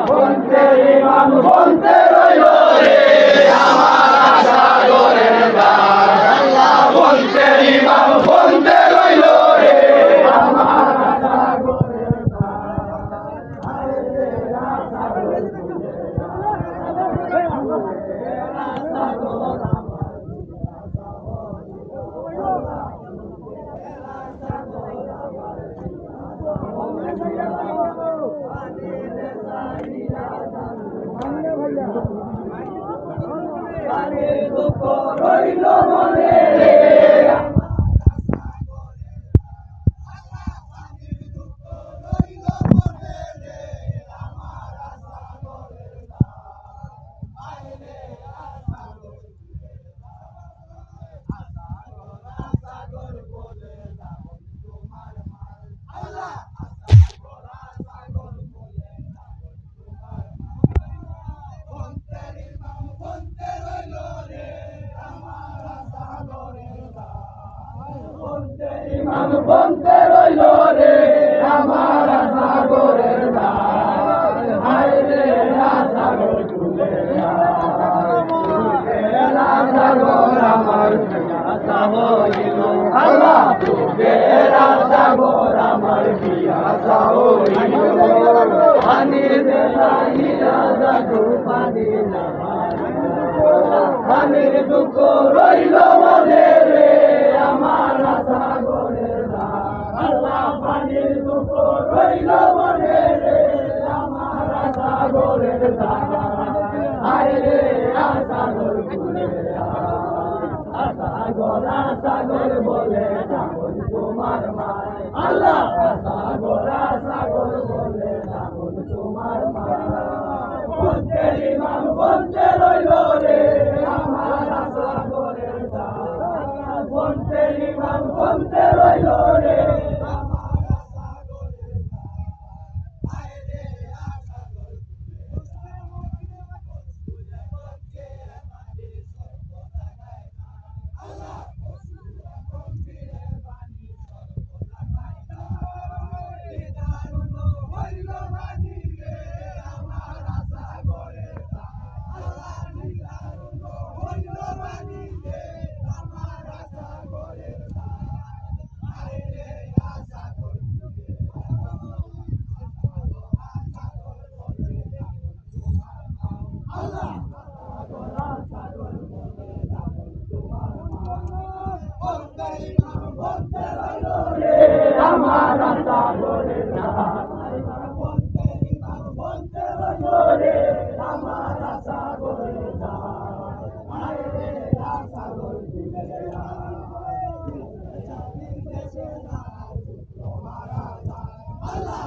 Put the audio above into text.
বলতে রইল রে আমার সাগরের ধার, বলতে ইমাম বলতে রইল রে আমার সাগরের দুঃখ রইল মনে রে ইমাম বলতে রইল রে আমার সাগরের ধার, হায় রে সাগর তুলে সাগর আমার পিয়াসা হইল, আল্লাহ তুগেরা সাগর আমার পিয়াসা হইল, পানি দেলাইয়া জাদু পানি না পানির দুঃখ রইল মনে রে আমার সাগরের ধার, আল্লাহ পানির দুঃখ রইল মনে রে আমার সাগরের ধার, হায় রে সাগর তুলে সাগর সাগর বলে যেমন তোমার মায়, আল্লাহ সাগর সাগর বলে যেমন তোমার মায়, বলতে ইমাম বলতে রইল রে আমার সাগরের ধার, বলতে ইমাম বলতে রইল রে আমার সাগরের ধার, বলতে ইমাম বলতে রইল রে আমার সাগরের ধার, হায় রে সাগর তুলে আল্লাহ